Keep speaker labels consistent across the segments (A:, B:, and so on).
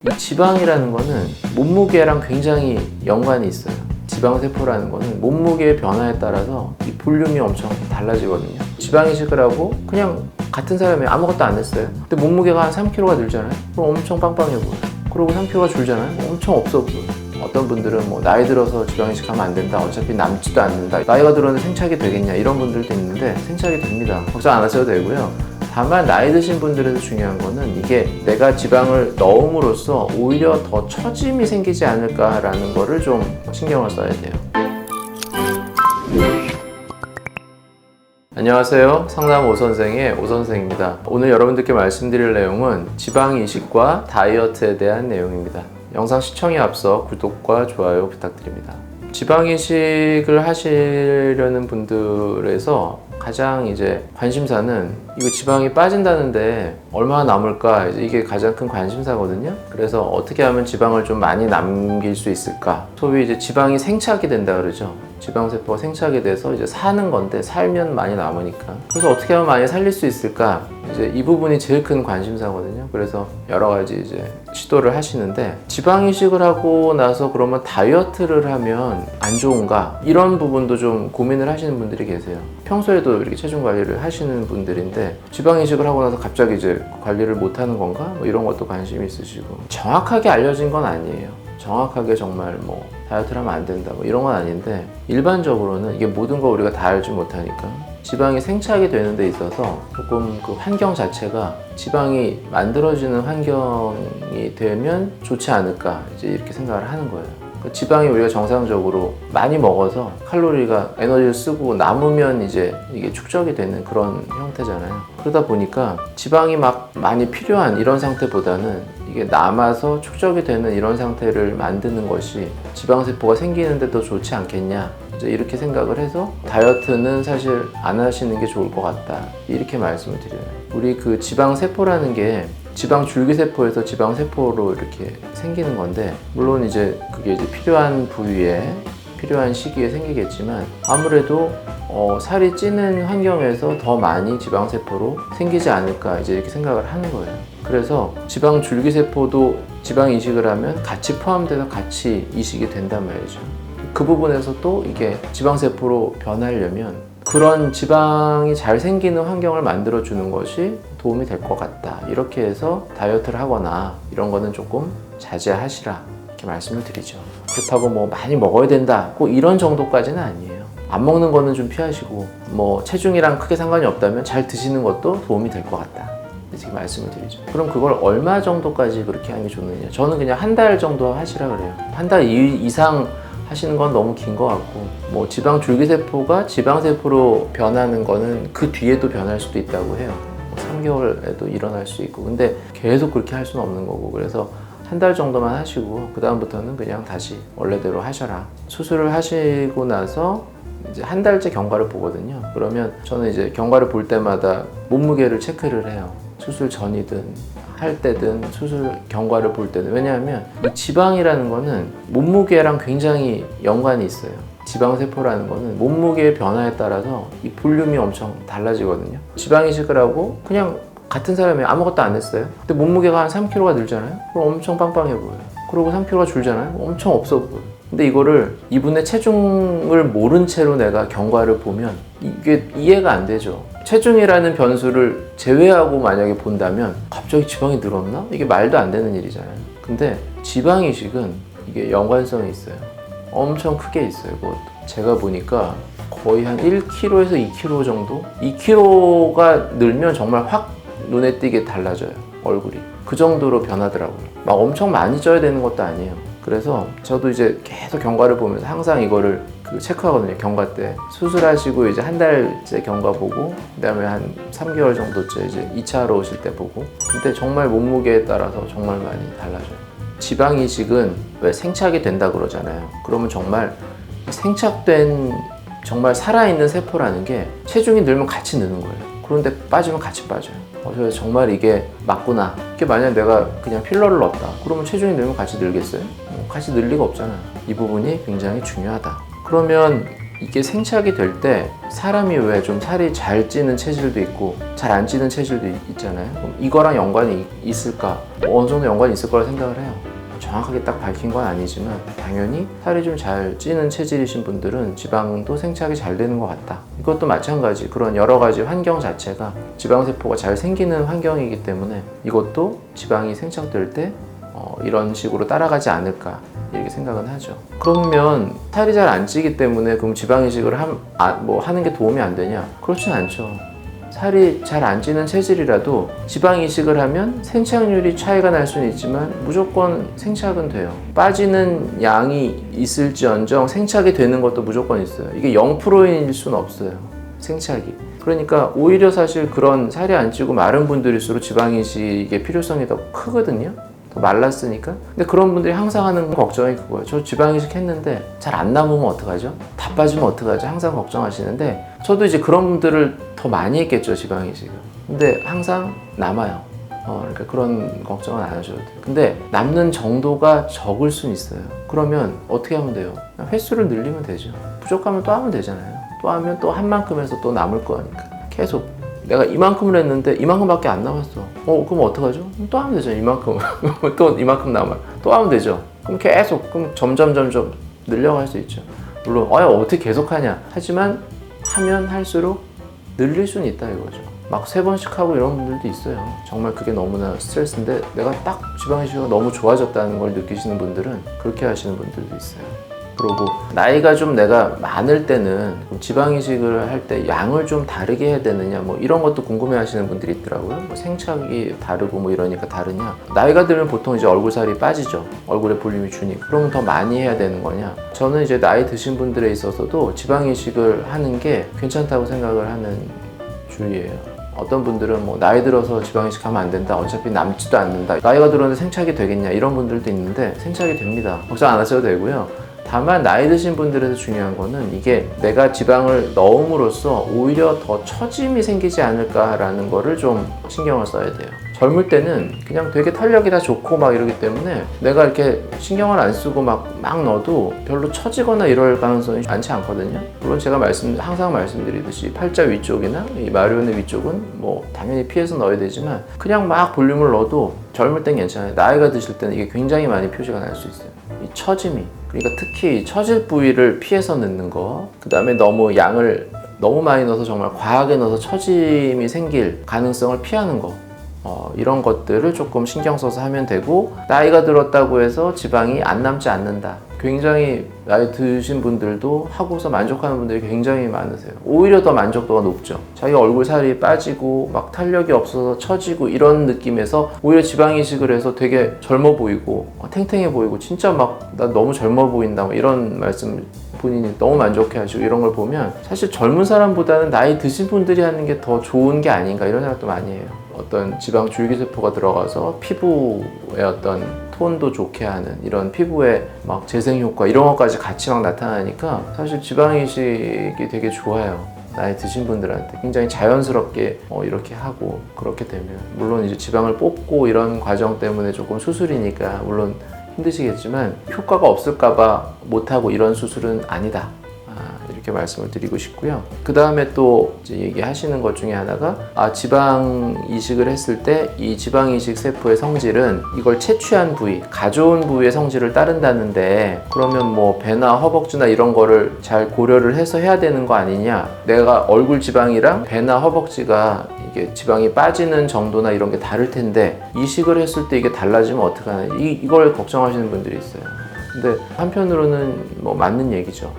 A: 이 지방이라는 거는 몸무게랑 굉장히 연관이 있어요. 지방세포라는 거는 몸무게의 변화에 따라서 이 볼륨이 엄청 달라지거든요. 지방 이식을 하고 그냥 같은 사람이 아무것도 안 했어요. 근데 몸무게가 한 3kg가 늘잖아요. 그럼 엄청 빵빵해 보여요. 그리고 3kg가 줄잖아요. 엄청 없어 보여요. 어떤 분들은 뭐 나이 들어서 지방 이식하면 안 된다. 어차피 남지도 않는다. 나이가 들었는데 생착이 되겠냐 이런 분들도 있는데 생착이 됩니다. 걱정 안 하셔도 되고요. 다만 나이 드신 분들에서 중요한 거는 이게 내가 지방을 넣음으로써 오히려 더 처짐이 생기지 않을까라는 거를 좀 신경을 써야 돼요. 안녕하세요. 상담 오선생의 오선생입니다. 오늘 여러분들께 말씀드릴 내용은 지방 이식과 다이어트에 대한 내용입니다. 영상 시청에 앞서 구독과 좋아요 부탁드립니다. 지방 이식을 하시려는 분들에서 가장 이제 관심사는 이거 지방이 빠진다는데 얼마나 남을까, 이게 가장 큰 관심사거든요. 그래서 어떻게 하면 지방을 좀 많이 남길 수 있을까? 소위 이제 지방이 생착이 된다 그러죠. 지방세포가 생착이 돼서 이제 사는 건데 살면 많이 남으니까. 그래서 어떻게 하면 많이 살릴 수 있을까? 이제 이 부분이 제일 큰 관심사거든요. 그래서 여러 가지 이제 시도를 하시는데 지방 이식을 하고 나서 그러면 다이어트를 하면 안 좋은가? 이런 부분도 좀 고민을 하시는 분들이 계세요. 평소에도 이렇게 체중 관리를 하시는 분들인데 지방 이식을 하고 나서 갑자기 이제 관리를 못 하는 건가? 뭐 이런 것도 관심이 있으시고. 정확하게 알려진 건 아니에요. 정확하게 정말 뭐 다이어트를 하면 안 된다 뭐 이런 건 아닌데, 일반적으로는 이게 모든 거 우리가 다 알지 못하니까 지방이 생착이 되는 데 있어서 조금 그 환경 자체가 지방이 만들어지는 환경이 되면 좋지 않을까, 이제 이렇게 생각을 하는 거예요. 지방이 우리가 정상적으로 많이 먹어서 칼로리가 에너지를 쓰고 남으면 이제 이게 축적이 되는 그런 형태잖아요. 그러다 보니까 지방이 막 많이 필요한 이런 상태보다는 이게 남아서 축적이 되는 이런 상태를 만드는 것이 지방세포가 생기는데 더 좋지 않겠냐, 이제 이렇게 생각을 해서 다이어트는 사실 안 하시는 게 좋을 것 같다, 이렇게 말씀을 드려요. 우리 그 지방세포라는 게 지방 줄기세포에서 지방세포로 이렇게 생기는 건데, 물론 이제 그게 이제 필요한 부위에 필요한 시기에 생기겠지만 아무래도 살이 찌는 환경에서 더 많이 지방세포로 생기지 않을까, 이제 이렇게 생각을 하는 거예요. 그래서 지방 줄기세포도 지방 이식을 하면 같이 포함돼서 같이 이식이 된단 말이죠. 그 부분에서 또 이게 지방세포로 변하려면 그런 지방이 잘 생기는 환경을 만들어 주는 것이 도움이 될 것 같다, 이렇게 해서 다이어트를 하거나 이런 거는 조금 자제하시라, 이렇게 말씀을 드리죠. 그렇다고 뭐 많이 먹어야 된다 꼭 이런 정도까지는 아니에요. 안 먹는 거는 좀 피하시고, 뭐 체중이랑 크게 상관이 없다면 잘 드시는 것도 도움이 될 것 같다, 지금 말씀을 드리죠. 그럼 그걸 얼마 정도까지 그렇게 하는 게 좋느냐? 저는 그냥 한 달 정도 하시라 그래요. 한 달 이상 하시는 건 너무 긴 것 같고, 뭐 지방 줄기세포가 지방세포로 변하는 거는 그 뒤에도 변할 수도 있다고 해요. 3개월에도 일어날 수 있고. 근데 계속 그렇게 할 수는 없는 거고, 그래서 한 달 정도만 하시고 그 다음부터는 그냥 다시 원래대로 하셔라. 수술을 하시고 나서 이제 한 달째 경과를 보거든요. 그러면 저는 이제 경과를 볼 때마다 몸무게를 체크를 해요. 수술 전이든 할 때든 수술 경과를 볼 때는. 왜냐하면 이 지방이라는 거는 몸무게랑 굉장히 연관이 있어요. 지방세포라는 거는 몸무게의 변화에 따라서 이 볼륨이 엄청 달라지거든요. 지방 이식을 하고 그냥 같은 사람이 아무것도 안 했어요. 근데 몸무게가 한 3kg가 늘잖아요. 그럼 엄청 빵빵해 보여요. 그리고 3kg가 줄잖아요. 엄청 없어 보여요. 근데 이거를 이분의 체중을 모른 채로 내가 경과를 보면 이게 이해가 안 되죠. 체중이라는 변수를 제외하고 만약에 본다면 갑자기 지방이 늘었나? 이게 말도 안 되는 일이잖아요. 근데 지방 이식은 이게 연관성이 있어요. 엄청 크게 있어요. 그것도 제가 보니까 거의 한 1kg에서 2kg 정도? 2kg가 늘면 정말 확 눈에 띄게 달라져요, 얼굴이. 그 정도로 변하더라고요. 막 엄청 많이 쪄야 되는 것도 아니에요. 그래서 저도 이제 계속 경과를 보면서 항상 이거를 체크하거든요. 경과 때 수술하시고 이제 한 달째 경과 보고, 그 다음에 한 3개월 정도째 이제 2차로 오실 때 보고. 근데 정말 몸무게에 따라서 정말 많이 달라져요. 지방 이식은 왜 생착이 된다 그러잖아요. 그러면 정말 생착된 정말 살아있는 세포라는 게 체중이 늘면 같이 느는 거예요. 그런데 빠지면 같이 빠져요. 그래서 정말 이게 맞구나. 이게 만약 내가 그냥 필러를 넣었다, 그러면 체중이 늘면 같이 늘겠어요? 같이 늘 리가 없잖아요. 이 부분이 굉장히 중요하다. 그러면 이게 생착이 될 때 사람이 왜 좀 살이 잘 찌는 체질도 있고 잘 안 찌는 체질도 있잖아요. 그럼 이거랑 연관이 있을까? 어느 정도 연관이 있을 거라 생각을 해요. 정확하게 딱 밝힌 건 아니지만 당연히 살이 좀 잘 찌는 체질이신 분들은 지방도 생착이 잘 되는 것 같다. 이것도 마찬가지 그런 여러 가지 환경 자체가 지방세포가 잘 생기는 환경이기 때문에 이것도 지방이 생착될 때 이런 식으로 따라가지 않을까 이렇게 생각은 하죠. 그러면 살이 잘 안 찌기 때문에 그럼 지방이식을 하는 게 도움이 안 되냐? 그렇진 않죠. 살이 잘 안 찌는 체질이라도 지방이식을 하면 생착률이 차이가 날 수는 있지만 무조건 생착은 돼요. 빠지는 양이 있을지언정 생착이 되는 것도 무조건 있어요. 이게 0%일 수는 없어요. 생착이. 그러니까 오히려 사실 그런 살이 안 찌고 마른 분들일수록 지방이식의 필요성이 더 크거든요. 더 말랐으니까. 근데 그런 분들이 항상 하는 걱정이 그거예요. 저 지방이식 했는데 잘 안 남으면 어떡하죠? 다 빠지면 어떡하죠? 항상 걱정하시는데 저도 이제 그런 분들을 더 많이 했겠죠, 지방이식을. 근데 항상 남아요. 그러니까 그런 걱정은 안 하셔도 돼요. 근데 남는 정도가 적을 수는 있어요. 그러면 어떻게 하면 돼요? 횟수를 늘리면 되죠. 부족하면 또 하면 되잖아요. 또 하면 또 한 만큼에서 또 남을 거니까. 계속. 내가 이만큼을 했는데 이만큼밖에 안 남았어. 그럼 어떡하죠? 또 하면 되죠. 이만큼. 또 이만큼 남아요. 또 하면 되죠. 그럼 계속 그럼 점점 늘려갈 수 있죠. 물론 어떻게 계속하냐. 하지만 하면 할수록 늘릴 수는 있다 이거죠. 막 3번씩 하고 이런 분들도 있어요. 정말 그게 너무나 스트레스인데 내가 딱 지방이식이 너무 좋아졌다는 걸 느끼시는 분들은 그렇게 하시는 분들도 있어요. 그리고 나이가 좀 내가 많을 때는 지방이식을 할 때 양을 좀 다르게 해야 되느냐 뭐 이런 것도 궁금해 하시는 분들이 있더라고요. 뭐 생착이 다르고 뭐 이러니까 다르냐. 나이가 들면 보통 이제 얼굴살이 빠지죠. 얼굴에 볼륨이 주니까. 그러면 더 많이 해야 되는 거냐. 저는 이제 나이 드신 분들에 있어서도 지방이식을 하는 게 괜찮다고 생각을 하는 주의예요. 어떤 분들은 뭐 나이 들어서 지방이식 하면 안 된다. 어차피 남지도 않는다. 나이가 들었는데 생착이 되겠냐 이런 분들도 있는데 생착이 됩니다. 걱정 안 하셔도 되고요. 다만 나이 드신 분들에서 중요한 거는 이게 내가 지방을 넣음으로써 오히려 더 처짐이 생기지 않을까라는 거를 좀 신경을 써야 돼요. 젊을 때는 그냥 되게 탄력이 다 좋고 막 이러기 때문에 내가 이렇게 신경을 안 쓰고 막 넣어도 별로 처지거나 이럴 가능성이 많지 않거든요. 물론 제가 항상 말씀드리듯이 팔자 위쪽이나 이 마리오네 위쪽은 뭐 당연히 피해서 넣어야 되지만 그냥 막 볼륨을 넣어도 젊을 땐 괜찮아요. 나이가 드실 때는 이게 굉장히 많이 표시가 날 수 있어요. 이 처짐이. 그러니까 특히 처질 부위를 피해서 넣는 거, 그 다음에 너무 양을 너무 많이 넣어서 정말 과하게 넣어서 처짐이 생길 가능성을 피하는 거, 이런 것들을 조금 신경 써서 하면 되고, 나이가 들었다고 해서 지방이 안 남지 않는다. 굉장히 나이 드신 분들도 하고서 만족하는 분들이 굉장히 많으세요. 오히려 더 만족도가 높죠. 자기 얼굴 살이 빠지고 막 탄력이 없어서 처지고 이런 느낌에서 오히려 지방이식을 해서 되게 젊어 보이고 탱탱해 보이고 진짜 막 나 너무 젊어 보인다 뭐 이런 말씀 본인이 너무 만족해 하시고 이런 걸 보면 사실 젊은 사람보다는 나이 드신 분들이 하는 게 더 좋은 게 아닌가 이런 생각도 많이 해요. 어떤 지방 줄기세포가 들어가서 피부의 어떤 톤도 좋게 하는 이런 피부의 막 재생 효과 이런 것까지 같이 막 나타나니까 사실 지방이식이 되게 좋아요. 나이 드신 분들한테 굉장히 자연스럽게 이렇게 하고 그렇게 되면 물론 이제 지방을 뽑고 이런 과정 때문에 조금 수술이니까 물론 힘드시겠지만 효과가 없을까봐 못하고 이런 수술은 아니다. 이렇게 말씀을 드리고 싶고요. 그 다음에 또 이제 얘기하시는 것 중에 하나가 지방 이식을 했을 때 이 지방 이식 세포의 성질은 이걸 채취한 부위, 가져온 부위의 성질을 따른다는데 그러면 뭐 배나 허벅지나 이런 거를 잘 고려를 해서 해야 되는 거 아니냐? 내가 얼굴 지방이랑 배나 허벅지가 이게 지방이 빠지는 정도나 이런 게 다를 텐데 이식을 했을 때 이게 달라지면 어떡하나 이걸 걱정하시는 분들이 있어요. 근데 한편으로는 뭐 맞는 얘기죠.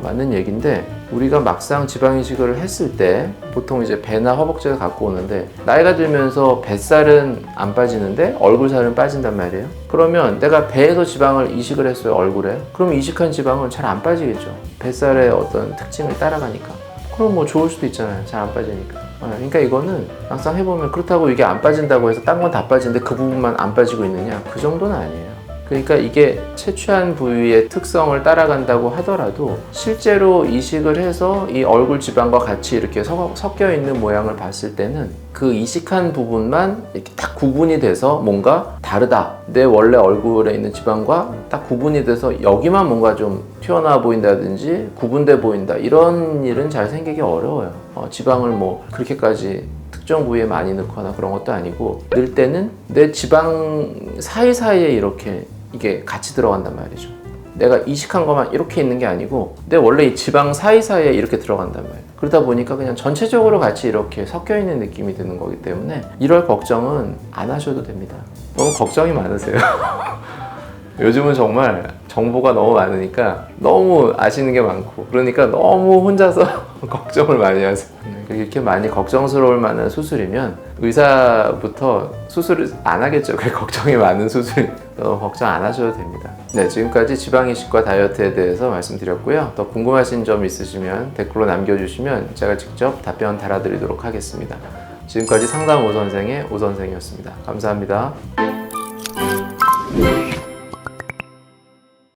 A: 맞는 얘기인데 우리가 막상 지방이식을 했을 때 보통 이제 배나 허벅지를 갖고 오는데 나이가 들면서 뱃살은 안 빠지는데 얼굴살은 빠진단 말이에요. 그러면 내가 배에서 지방을 이식을 했어요, 얼굴에. 그럼 이식한 지방은 잘 안 빠지겠죠. 뱃살의 어떤 특징을 따라가니까. 그럼 뭐 좋을 수도 있잖아요, 잘 안 빠지니까. 그러니까 이거는 막상 해보면 그렇다고 이게 안 빠진다고 해서 딴 건 다 빠지는데 그 부분만 안 빠지고 있느냐? 그 정도는 아니에요. 그러니까 이게 채취한 부위의 특성을 따라간다고 하더라도 실제로 이식을 해서 이 얼굴 지방과 같이 이렇게 섞여 있는 모양을 봤을 때는 그 이식한 부분만 이렇게 딱 구분이 돼서 뭔가 다르다. 내 원래 얼굴에 있는 지방과 딱 구분이 돼서 여기만 뭔가 좀 튀어나와 보인다든지 구분돼 보인다. 이런 일은 잘 생기기 어려워요. 지방을 뭐 그렇게까지 특정 부위에 많이 넣거나 그런 것도 아니고 넣을 때는 내 지방 사이사이에 이렇게 이게 같이 들어간단 말이죠. 내가 이식한 것만 이렇게 있는 게 아니고 내 원래 이 지방 사이사이에 이렇게 들어간단 말이에요. 그러다 보니까 그냥 전체적으로 같이 이렇게 섞여 있는 느낌이 드는 거기 때문에 이럴 걱정은 안 하셔도 됩니다. 너무 걱정이 많으세요. 요즘은 정말 정보가 너무 많으니까 너무 아시는 게 많고 그러니까 너무 혼자서 걱정을 많이 하세요. 이렇게 많이 걱정스러울 만한 수술이면 의사부터 수술을 안 하겠죠. 그게 걱정이 많은 수술이니까 너무 걱정 안 하셔도 됩니다. 네, 지금까지 지방 이식과 다이어트에 대해서 말씀드렸고요. 더 궁금하신 점 있으시면 댓글로 남겨주시면 제가 직접 답변 달아드리도록 하겠습니다. 지금까지 상담 오선생의 오선생이었습니다. 감사합니다.